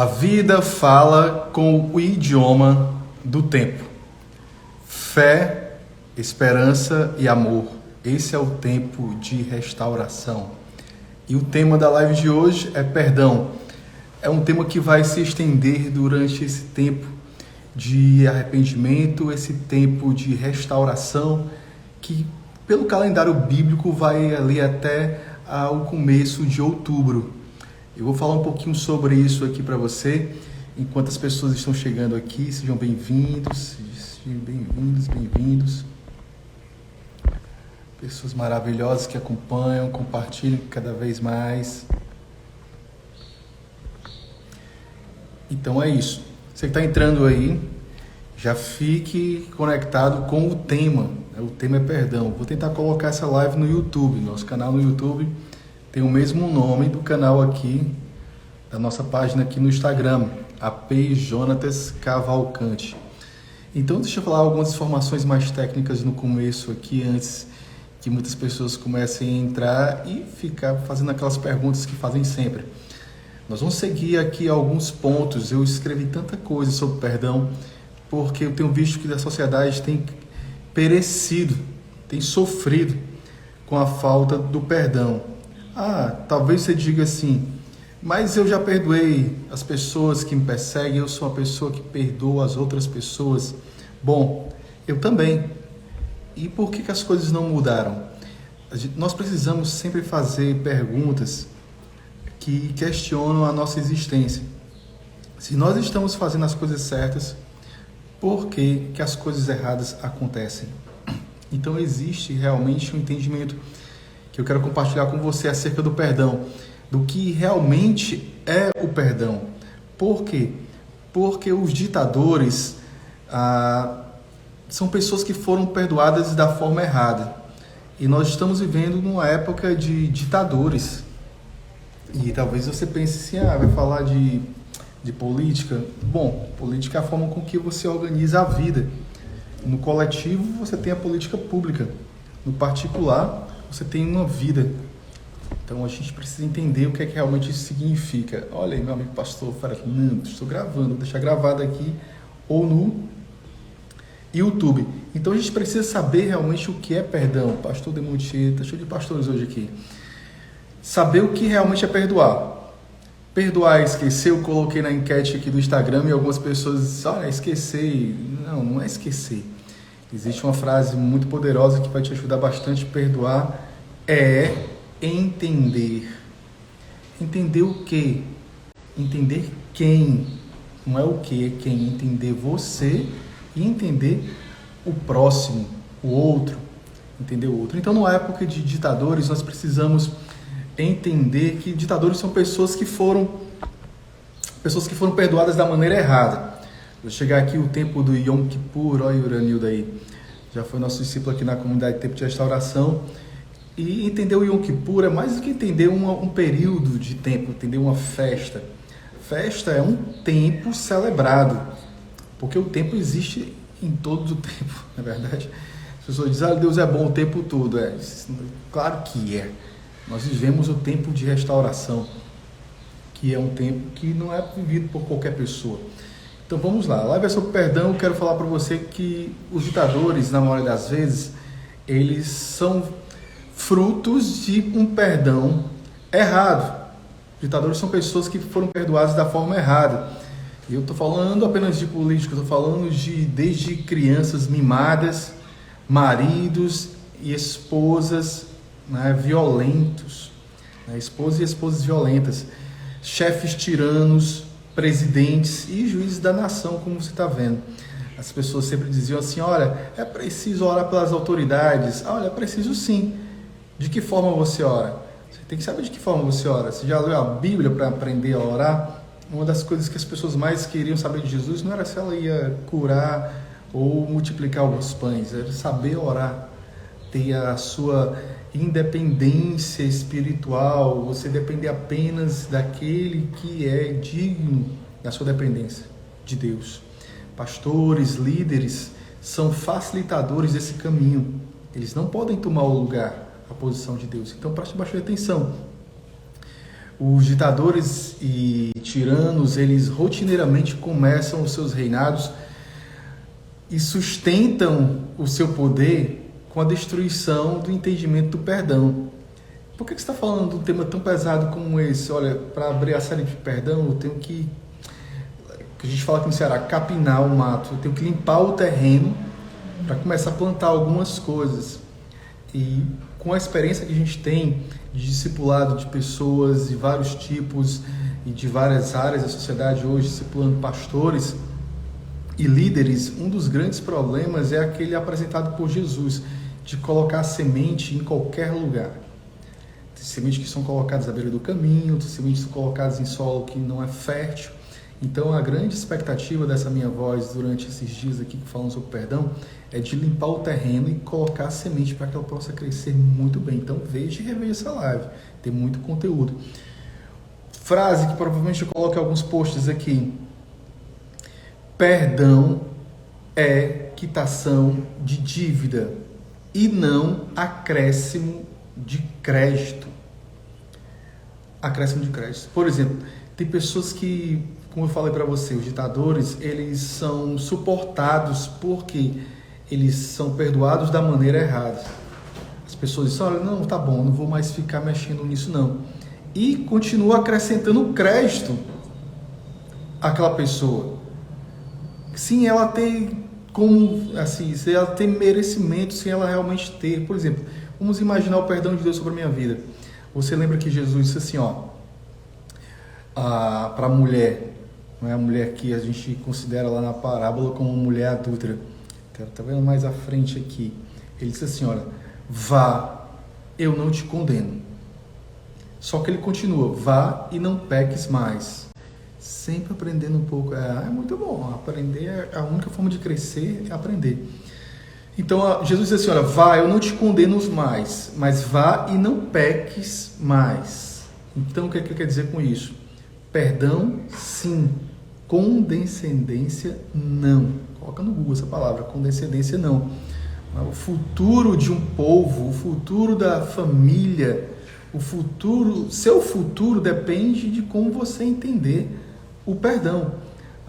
A vida fala com o idioma do tempo. Fé, esperança e amor. Esse é o tempo de restauração. E o tema da live de hoje é perdão. É um tema que vai se estender durante esse tempo de arrependimento, esse tempo de restauração, que pelo calendário bíblico vai ali até o começo de outubro. Eu vou falar um pouquinho sobre isso aqui para você, enquanto as pessoas estão chegando aqui. Sejam bem-vindos, bem-vindos. Pessoas maravilhosas que acompanham, compartilham cada vez mais. Então é isso. Você que está entrando aí, já fique conectado com o tema. O tema é perdão. Vou tentar colocar essa live no YouTube. Nosso canal no YouTube tem o mesmo nome do canal aqui, da nossa página aqui no Instagram, AP Jonatas Cavalcante. Então deixa eu falar algumas informações mais técnicas no começo aqui, antes que muitas pessoas comecem a entrar e ficar fazendo aquelas perguntas que fazem sempre. Nós vamos seguir aqui alguns pontos. Eu escrevi tanta coisa sobre perdão, porque eu tenho visto que a sociedade tem perecido, tem sofrido com a falta do perdão. Talvez você diga assim, mas eu já perdoei as pessoas que me perseguem, eu sou uma pessoa que perdoa as outras pessoas. Bom, eu também. E por que as coisas não mudaram? Nós precisamos sempre fazer perguntas que questionam a nossa existência. Se nós estamos fazendo as coisas certas, por que as coisas erradas acontecem? Então existe realmente um entendimento que eu quero compartilhar com você acerca do perdão, do que realmente é o perdão. Por quê? Porque os ditadores são pessoas que foram perdoadas da forma errada. E nós estamos vivendo numa época de ditadores. E talvez você pense assim, vai falar de política? Bom, política é a forma com que você organiza a vida. No coletivo, você tem a política pública. No particular, você tem uma vida. Então, a gente precisa entender o que é que realmente isso significa. Olha aí, meu amigo pastor Fernando, estou gravando, vou deixar gravado aqui ou no YouTube. Então, a gente precisa saber realmente o que é perdão. Pastor Demontieta, cheio de pastores hoje aqui. Saber o que realmente é perdoar. Perdoar é esquecer. Eu coloquei na enquete aqui do Instagram e algumas pessoas dizem, olha, esquecer. Não é esquecer. Existe uma frase muito poderosa que vai te ajudar bastante. Perdoar é entender. Entender o quê? Entender quem. Não é o que, é quem. Entender você e entender o próximo, o outro. Entender o outro. Então, numa época de ditadores, nós precisamos entender que ditadores são pessoas que foram perdoadas da maneira errada. Vou chegar aqui o tempo do Yom Kippur, olha o Uranildo aí, já foi nosso discípulo aqui na comunidade Tempo de Restauração, e entender o Yom Kippur é mais do que entender um período de tempo, entender uma festa. Festa é um tempo celebrado, porque o tempo existe em todo o tempo, na verdade. As pessoas dizem, Deus é bom o tempo todo. Claro que é. Nós vivemos o tempo de restauração, que é um tempo que não é vivido por qualquer pessoa. Então vamos lá, a live é sobre perdão. Eu quero falar para você que os ditadores, na maioria das vezes, eles são frutos de um perdão errado. Ditadores são pessoas que foram perdoadas da forma errada. E eu estou falando apenas de política, estou falando desde crianças mimadas, maridos e esposas violentos, esposas e esposas violentas, chefes tiranos, presidentes e juízes da nação, como você está vendo. As pessoas sempre diziam assim, olha, é preciso orar pelas autoridades. Olha, é preciso sim. De que forma você ora? Você tem que saber de que forma você ora. Você já leu a Bíblia para aprender a orar? Uma das coisas que as pessoas mais queriam saber de Jesus não era se ela ia curar ou multiplicar alguns pães, era saber orar, ter a sua independência espiritual, você depender apenas daquele que é digno da sua dependência, de Deus. Pastores, líderes são facilitadores desse caminho. Eles não podem tomar o lugar, a posição de Deus. Então preste bastante atenção. Os ditadores e tiranos, eles rotineiramente começam os seus reinados e sustentam o seu poder com a destruição do entendimento do perdão. Por que você está falando de um tema tão pesado como esse? Olha, para abrir a série de perdão, eu tenho que a gente fala aqui no Ceará, capinar o mato. Eu tenho que limpar o terreno para começar a plantar algumas coisas. E com a experiência que a gente tem de discipulado de pessoas de vários tipos e de várias áreas da sociedade hoje, discipulando pastores e líderes, um dos grandes problemas é aquele apresentado por Jesus, de colocar semente em qualquer lugar. Tem sementes que são colocadas à beira do caminho, tem sementes que são colocadas em solo que não é fértil. Então, a grande expectativa dessa minha voz durante esses dias aqui que falamos sobre perdão é de limpar o terreno e colocar a semente para que ela possa crescer muito bem. Então, veja e reveja essa live, tem muito conteúdo. Frase que provavelmente eu coloquei alguns posts aqui. Perdão é quitação de dívida e não acréscimo de crédito. Acréscimo de crédito. Por exemplo, tem pessoas que, como eu falei para você, os ditadores, eles são suportados porque eles são perdoados da maneira errada. As pessoas dizem, olha, não, tá bom, não vou mais ficar mexendo nisso não. E continua acrescentando crédito àquela pessoa. Sim, ela tem como, assim, se ela tem merecimento, sem ela realmente ter. Por exemplo, vamos imaginar o perdão de Deus sobre a minha vida. Você lembra que Jesus disse assim, ó, para a mulher, não é a mulher que a gente considera lá na parábola como mulher adúltera. Tá vendo mais à frente aqui? Ele disse assim, olha, vá, eu não te condeno. Só que ele continua, vá e não peques mais. Sempre aprendendo um pouco. É muito bom, aprender, a única forma de crescer é aprender. Então, Jesus diz assim, olha, vá, eu não te condeno mais, mas vá e não peques mais. Então, o que ele quer dizer com isso? Perdão, sim. Condescendência, não. Coloca no Google essa palavra, condescendência, não. O futuro de um povo, o futuro da família, o futuro, seu futuro depende de como você entender o perdão.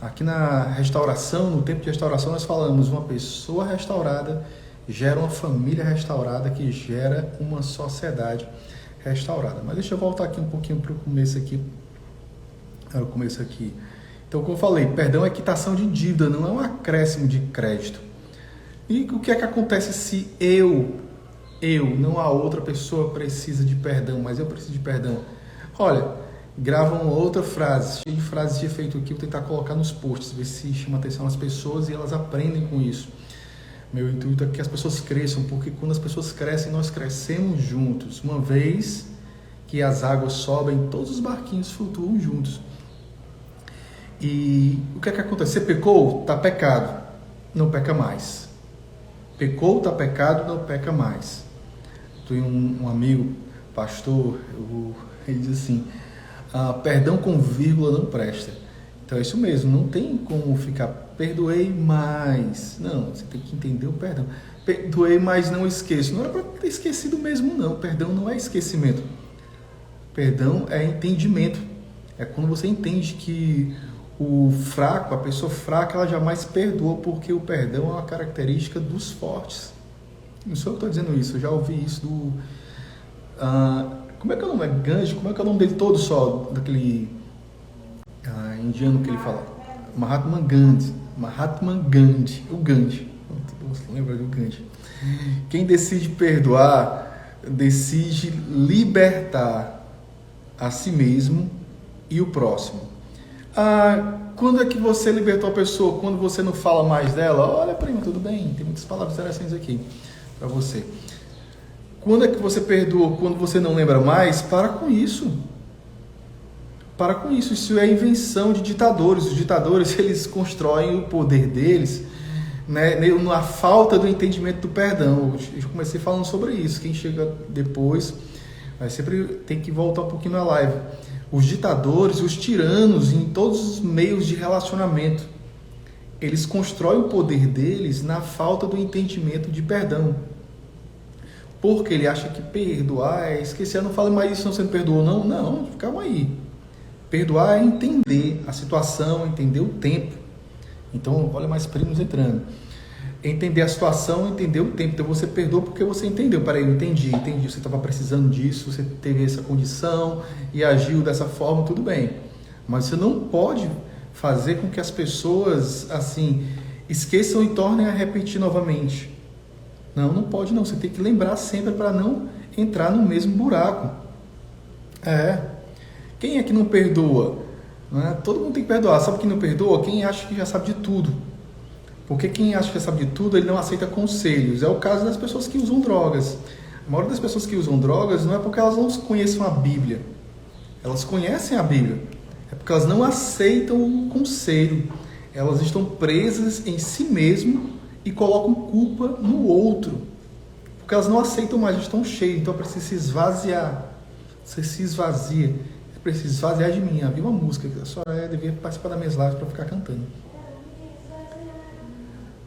Aqui na restauração, no tempo de restauração, nós falamos, uma pessoa restaurada gera uma família restaurada que gera uma sociedade restaurada. Mas deixa eu voltar aqui um pouquinho para o começo aqui. Então, como eu falei, perdão é quitação de dívida, não é um acréscimo de crédito. E o que é que acontece se eu, não a outra pessoa precisa de perdão, mas eu preciso de perdão? Olha, grava uma outra frase, cheia de frases de efeito aqui, vou tentar colocar nos posts, ver se chama atenção às pessoas e elas aprendem com isso. Meu intuito é que as pessoas cresçam, porque quando as pessoas crescem, nós crescemos juntos. Uma vez que as águas sobem, todos os barquinhos flutuam juntos. E o que é que acontece? Você pecou? Está pecado, não peca mais. Pecou, está pecado, não peca mais. Tem um amigo, pastor, ele diz assim, perdão com vírgula não presta. Então é isso mesmo, não tem como ficar, perdoei, mas... Não, você tem que entender o perdão. Perdoei, mas não esqueço. Não era para ter esquecido mesmo, não. Perdão não é esquecimento. Perdão é entendimento. É quando você entende que o fraco, a pessoa fraca, ela jamais perdoa, porque o perdão é uma característica dos fortes. Não sou eu que estou dizendo isso, eu já ouvi isso do... como é que é o nome? É Gandhi? Como é que é o nome dele todo só? Daquele indiano que ele fala? Mahatma Gandhi. O Gandhi. Você lembra do Gandhi? Quem decide perdoar, decide libertar a si mesmo e o próximo. Quando é que você libertou a pessoa? Quando você não fala mais dela? Olha, prima, tudo bem? Tem muitas palavras interessantes aqui para você. Quando é que você perdoa? Quando você não lembra mais? Para com isso. Para com isso. Isso é invenção de ditadores. Os ditadores, eles constroem o poder deles, né, na falta do entendimento do perdão. Eu comecei falando sobre isso. Quem chega depois vai sempre tem que voltar um pouquinho na live. Os ditadores, os tiranos, em todos os meios de relacionamento, eles constroem o poder deles na falta do entendimento de perdão. porque ele acha que perdoar é esquecer. Não fala mais isso, não, você não perdoou, não. Não, calma aí. Perdoar é entender a situação, entender o tempo. Então, olha mais primos entrando. Entender a situação, entender o tempo. Então, você perdoa porque você entendeu. Peraí, eu entendi. Você estava precisando disso, você teve essa condição e agiu dessa forma, tudo bem. Mas você não pode fazer com que as pessoas, assim, esqueçam e tornem a repetir novamente. Não pode não. Você tem que lembrar sempre para não entrar no mesmo buraco. Quem é que não perdoa? Né? Todo mundo tem que perdoar. Sabe quem não perdoa? Quem acha que já sabe de tudo. Porque quem acha que já sabe de tudo, ele não aceita conselhos. É o caso das pessoas que usam drogas. A maioria das pessoas que usam drogas não é porque elas não conhecem a Bíblia. Elas conhecem a Bíblia. É porque elas não aceitam o conselho. Elas estão presas em si mesmo e colocam culpa no outro. Porque elas não aceitam mais, estão cheias. Então é preciso se esvaziar. Você se esvazia. É preciso esvaziar de mim. Havia uma música que a senhora devia participar das minhas lives para ficar cantando.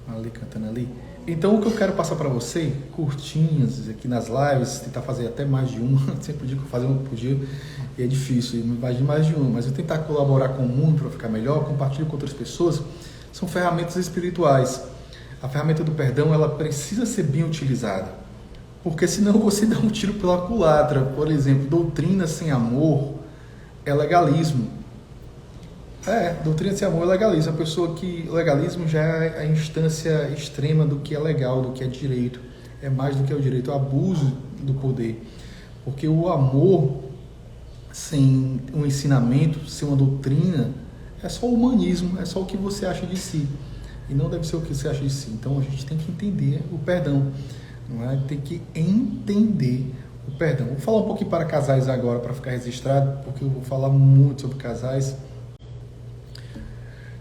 Ali, cantando ali. Então o que eu quero passar para você, curtinhas aqui nas lives, tentar fazer até mais de uma. Sempre digo que eu fazer uma por dia e é difícil, imagine mais de uma. Mas eu tentar colaborar com o mundo para ficar melhor, compartilhar com outras pessoas. São ferramentas espirituais. A ferramenta do perdão, ela precisa ser bem utilizada, porque senão você dá um tiro pela culatra. Por exemplo, doutrina sem amor é legalismo. Doutrina sem amor é legalismo. A pessoa que legalismo já é a instância extrema do que é legal, do que é direito. É mais do que é o direito, é o abuso do poder. Porque o amor sem um ensinamento, sem uma doutrina, é só humanismo, é só o que você acha de si. E não deve ser o que você acha de si. Então a gente tem que entender o perdão. Não é? Tem que entender o perdão. Vou falar um pouquinho para casais agora, para ficar registrado, porque eu vou falar muito sobre casais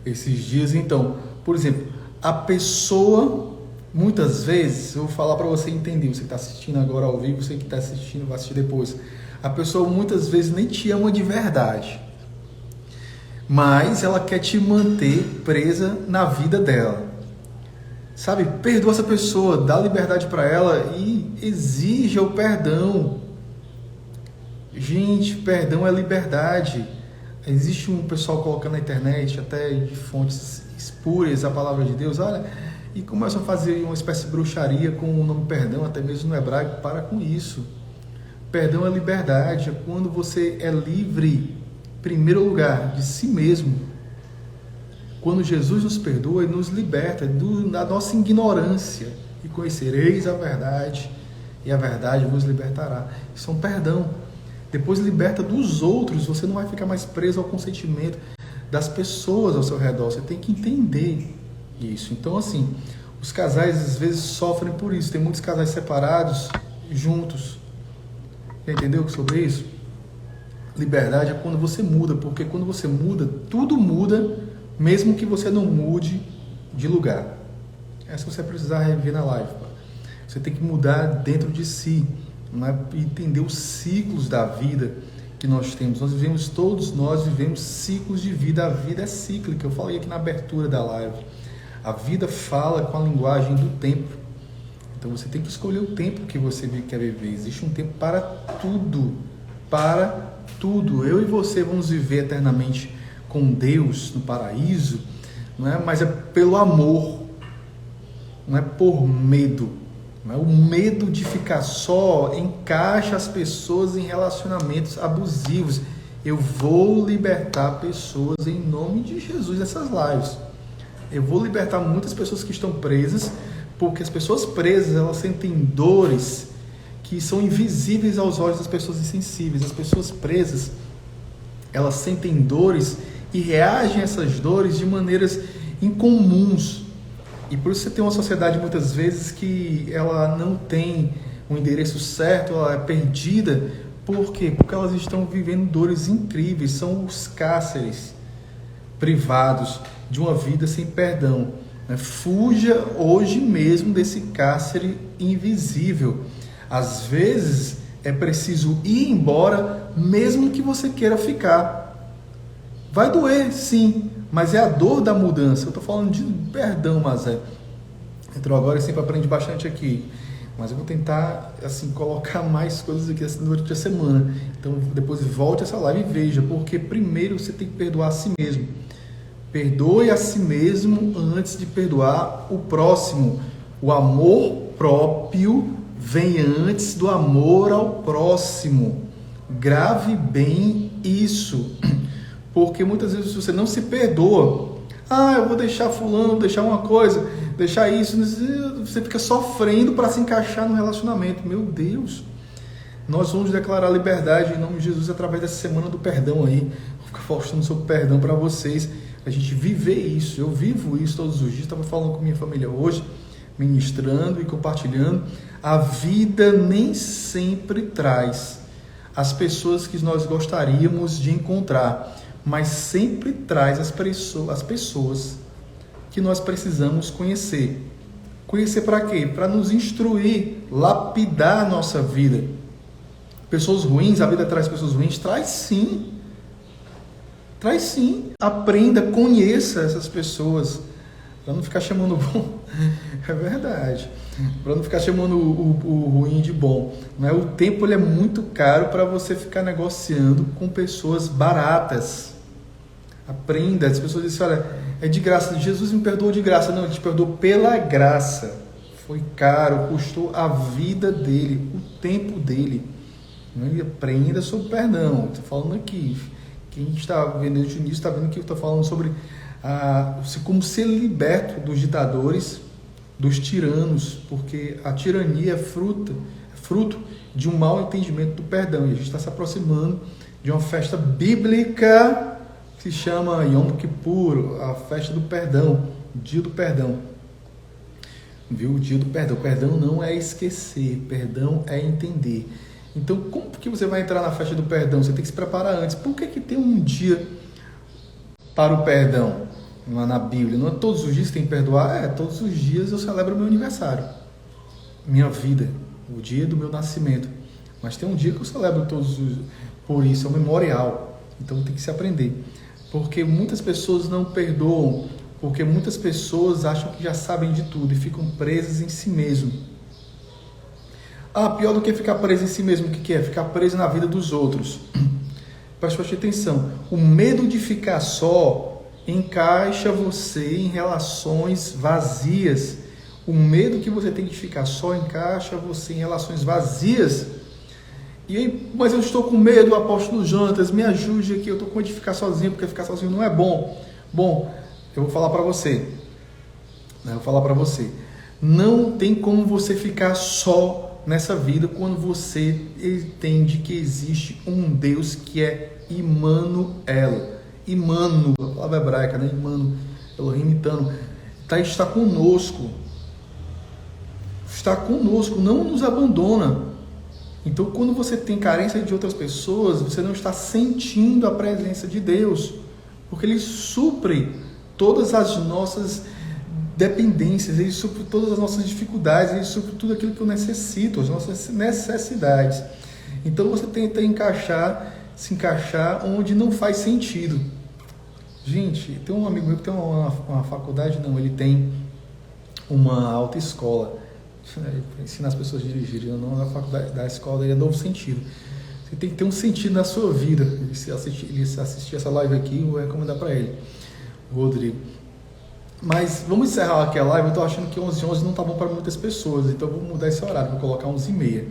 esses dias. Então, por exemplo, a pessoa, muitas vezes, eu vou falar para você entender, você que está assistindo agora ao vivo, você que está assistindo, vai assistir depois. A pessoa muitas vezes nem te ama de verdade, mas ela quer te manter presa na vida dela. Sabe, perdoa essa pessoa, dá liberdade para ela e exija o perdão. Gente, perdão é liberdade. Existe um pessoal colocando na internet, até de fontes espúrias, a palavra de Deus, olha, e começam a fazer uma espécie de bruxaria com o nome perdão, até mesmo no hebraico. Para com isso. Perdão é liberdade, é quando você é livre, em primeiro lugar, de si mesmo. Quando Jesus nos perdoa e nos liberta da nossa ignorância. E conhecereis a verdade, e a verdade vos libertará. Isso é um perdão. Depois liberta dos outros, você não vai ficar mais preso ao consentimento das pessoas ao seu redor. Você tem que entender isso. Então, assim, os casais às vezes sofrem por isso. Tem muitos casais separados, juntos. Entendeu sobre isso? Liberdade é quando você muda, porque quando você muda, tudo muda, mesmo que você não mude de lugar. Essa você vai precisar rever na live. Você tem que mudar dentro de si, não é? Entender os ciclos da vida que nós temos. Todos nós vivemos ciclos de vida. A vida é cíclica. Eu falei aqui na abertura da live. A vida fala com a linguagem do tempo. Então você tem que escolher o tempo que você quer viver. Existe um tempo para tudo. Para tudo. Eu e você vamos viver eternamente com Deus no paraíso, não é? Mas é pelo amor, não é por medo. Não é? O medo de ficar só encaixa as pessoas em relacionamentos abusivos. Eu vou libertar pessoas em nome de Jesus nessas lives. Eu vou libertar muitas pessoas que estão presas, porque as pessoas presas, elas sentem dores que são invisíveis aos olhos das pessoas insensíveis. As pessoas presas, elas sentem dores e reagem a essas dores de maneiras incomuns. E por isso você tem uma sociedade muitas vezes que ela não tem um endereço certo, ela é perdida. Por quê? Porque elas estão vivendo dores incríveis. São os cárceres privados de uma vida sem perdão. Fuja hoje mesmo desse cárcere invisível. Às vezes é preciso ir embora, mesmo que você queira ficar. Vai doer, sim, mas é a dor da mudança. Eu estou falando de perdão, mas entrou agora e sempre aprende bastante aqui. mas eu vou tentar, assim, colocar mais coisas aqui assim, durante a semana. Então, depois volte essa live e veja, porque primeiro você tem que perdoar a si mesmo. Perdoe a si mesmo antes de perdoar o próximo. O amor próprio vem antes do amor ao próximo. Grave bem isso, porque muitas vezes você não se perdoa. Eu vou deixar fulano, deixar uma coisa, deixar isso, você fica sofrendo para se encaixar no relacionamento. Meu Deus! Nós vamos declarar liberdade em nome de Jesus através dessa semana do perdão aí. Vou ficar postando sobre perdão para vocês, a gente viver isso. Eu vivo isso todos os dias, estava falando com minha família hoje, ministrando e compartilhando. A vida nem sempre traz as pessoas que nós gostaríamos de encontrar, mas sempre traz as pessoas que nós precisamos conhecer. Conhecer para quê? Para nos instruir, lapidar a nossa vida. Pessoas ruins, a vida traz pessoas ruins? Traz sim. Traz sim. Aprenda, conheça essas pessoas. Para não ficar chamando bom. É verdade. Para não ficar chamando o ruim de bom. Não é? O tempo ele é muito caro para você ficar negociando com pessoas baratas. Aprenda. As pessoas dizem, olha, é de graça. Jesus me perdoou de graça. Não, ele te perdoou pela graça. Foi caro, custou a vida dele, o tempo dele. Não, aprenda sobre perdão. Estou falando aqui. Quem está vendo desde o início está vendo que eu estou falando sobre como ser liberto dos ditadores, dos tiranos, porque a tirania é fruto de um mau entendimento do perdão. E a gente está se aproximando de uma festa bíblica que se chama Yom Kippur, a festa do perdão, o dia do perdão. Viu? O dia do perdão. Perdão não é esquecer, perdão é entender. Então, como que você vai entrar na festa do perdão? Você tem que se preparar antes. Por que tem um dia para o perdão? Não é na Bíblia. Não é todos os dias que tem que perdoar? Todos os dias eu celebro o meu aniversário, minha vida, o dia do meu nascimento. Mas tem um dia que eu celebro todos os... Por isso, é um memorial. Então tem que se aprender. Porque muitas pessoas não perdoam, porque muitas pessoas acham que já sabem de tudo e ficam presas em si mesmo. Pior do que ficar preso em si mesmo, o que é? Ficar preso na vida dos outros. Preste atenção. O medo de ficar só encaixa você em relações vazias. O medo que você tem de ficar só encaixa você em relações vazias. E aí, mas eu estou com medo, apóstolo Jonatas, me ajude aqui, eu estou com medo de ficar sozinho, porque ficar sozinho não é bom. Bom, eu vou falar para você. Não tem como você ficar só nessa vida quando você entende que existe um Deus que é Immanuel. Imano, a palavra hebraica, né? Imano, Elohim imitando. Está conosco. Está conosco, não nos abandona. Então, quando você tem carência de outras pessoas, você não está sentindo a presença de Deus, porque Ele supre todas as nossas dependências, Ele supre todas as nossas dificuldades, Ele supre tudo aquilo que eu necessito, as nossas necessidades. Então, você tenta se encaixar onde não faz sentido. Gente, tem um amigo meu que tem uma faculdade, não, ele tem uma autoescola. Ensina as pessoas a dirigirem, não na faculdade, da escola dele é novo sentido. Você tem que ter um sentido na sua vida. Ele se assistir essa live aqui, eu vou recomendar para ele, Rodrigo. Mas vamos encerrar aqui a live. Eu estou achando que 11h11 não está bom para muitas pessoas, então eu vou mudar esse horário, vou colocar 11h30,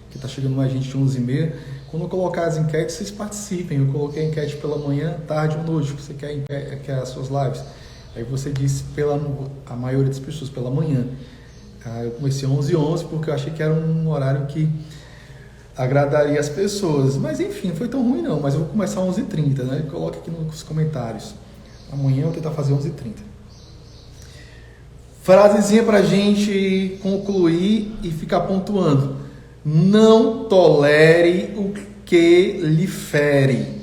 que está chegando mais gente de 11h30. Quando eu colocar as enquetes, vocês participem. Eu coloquei a enquete pela manhã, tarde ou noite, que você quer as suas lives. Aí você disse, a maioria das pessoas, pela manhã. Eu comecei 11h11 porque eu achei que era um horário que agradaria as pessoas. Mas enfim, não foi tão ruim não. Mas eu vou começar 11h30, né? Coloque aqui nos comentários. Amanhã eu vou tentar fazer 11h30. Frasezinha pra gente concluir e ficar pontuando. Não tolere o que lhe fere.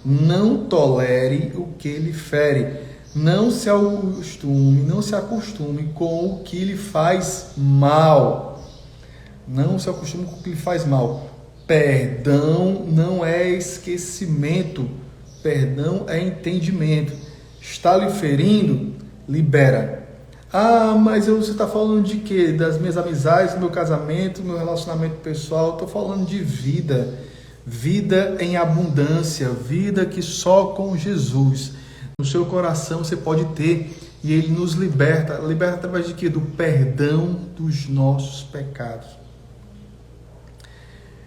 Não tolere o que lhe fere. Não se acostume com o que lhe faz mal. Não se acostume com o que lhe faz mal. Perdão não é esquecimento. Perdão é entendimento. Está lhe ferindo? Libera. Ah, mas você está falando de quê? Das minhas amizades, do meu casamento, do meu relacionamento pessoal. Estou falando de vida. Vida em abundância. Vida que só com Jesus no seu coração você pode ter. E Ele nos liberta. Liberta através de quê? Do perdão dos nossos pecados.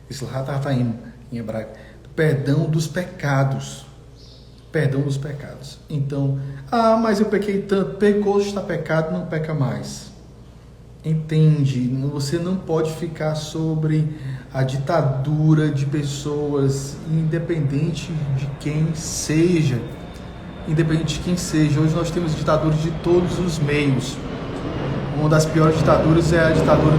Isrataim em hebraico. Do perdão dos pecados. Perdão dos pecados. Então, mas eu pequei tanto. Pecou, está pecado, não peca mais. Entende? Você não pode ficar sobre a ditadura de pessoas, independente de quem seja. Independente de quem seja. Hoje nós temos ditaduras de todos os meios. Uma das piores ditaduras é a ditadura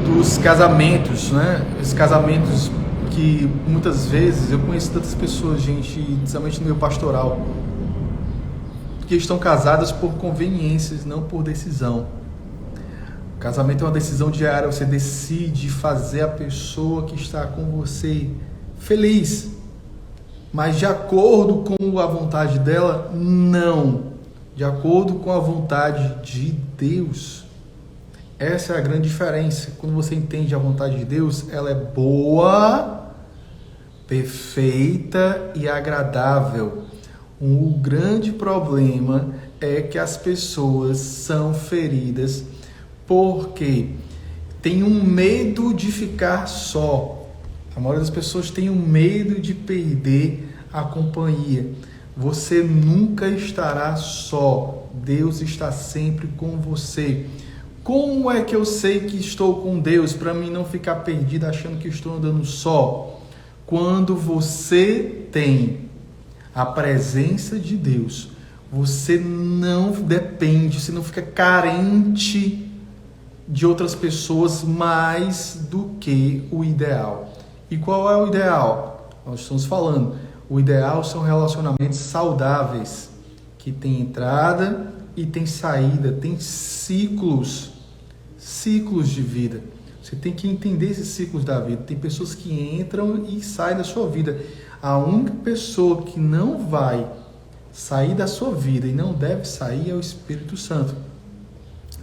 dos casamentos, né? Esses casamentos que muitas vezes eu conheço tantas pessoas, gente, principalmente no meio pastoral, que estão casadas por conveniências, não por decisão. O casamento é uma decisão diária, você decide fazer a pessoa que está com você feliz, mas de acordo com a vontade dela, não. De acordo com a vontade de Deus. Essa é a grande diferença. Quando você entende a vontade de Deus, ela é boa, perfeita e agradável. O grande problema é que as pessoas são feridas porque tem um medo de ficar só. A maioria das pessoas tem um medo de perder a companhia. Você nunca estará só. Deus está sempre com você. Como é que eu sei que estou com Deus para mim não ficar perdido achando que estou andando só? Quando você tem a presença de Deus, você não depende, você não fica carente de outras pessoas mais do que o ideal. E qual é o ideal? Nós estamos falando, o ideal são relacionamentos saudáveis, que tem entrada e tem saída, tem ciclos de vida. Você tem que entender esses ciclos da vida. Tem pessoas que entram e saem da sua vida. A única pessoa que não vai sair da sua vida e não deve sair é o Espírito Santo.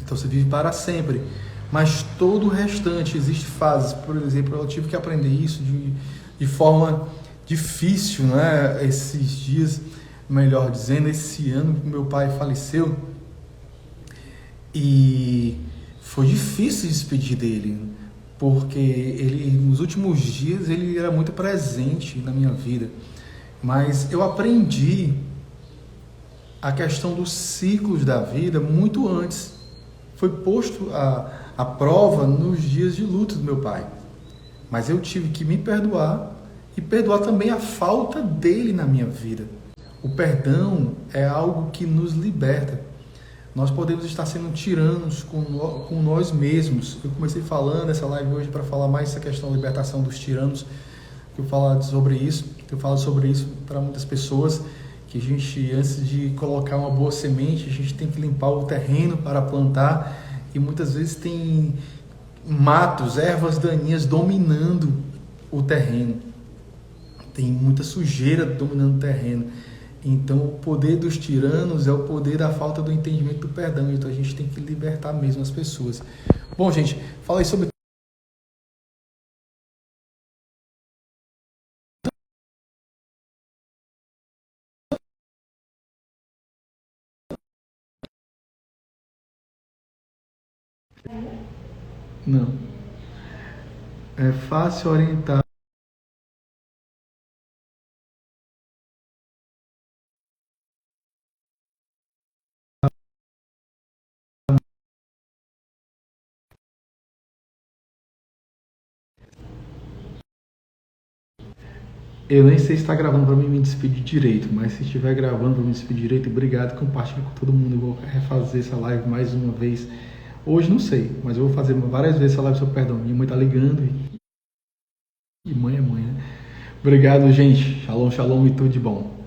Então você vive para sempre. Mas todo o restante, existe fases. Por exemplo, eu tive que aprender isso de forma difícil, né? Esses dias, melhor dizendo, esse ano que meu pai faleceu. E foi difícil despedir dele, porque ele, nos últimos dias, ele era muito presente na minha vida. Mas eu aprendi a questão dos ciclos da vida muito antes. Foi posto a prova nos dias de luto do meu pai. Mas eu tive que me perdoar e perdoar também a falta dele na minha vida. O perdão é algo que nos liberta. Nós podemos estar sendo tiranos com nós mesmos. Eu comecei falando essa live hoje para falar mais essa questão da libertação dos tiranos, que eu falo sobre isso para muitas pessoas, que a gente, antes de colocar uma boa semente, a gente tem que limpar o terreno para plantar, e muitas vezes tem matos, ervas daninhas dominando o terreno. Tem muita sujeira dominando o terreno. Então, o poder dos tiranos é o poder da falta do entendimento do perdão. Então, a gente tem que libertar mesmo as pessoas. Bom, gente, falei sobre... Não. É fácil orientar. Eu nem sei se está gravando para mim me despedir direito, mas se estiver gravando para me despedir direito, obrigado, compartilhe com todo mundo. Eu vou refazer essa live mais uma vez. Hoje não sei, mas eu vou fazer várias vezes essa live sobre perdão. Minha mãe tá ligando e mãe é mãe, né? Obrigado, gente. Shalom, shalom e tudo de bom.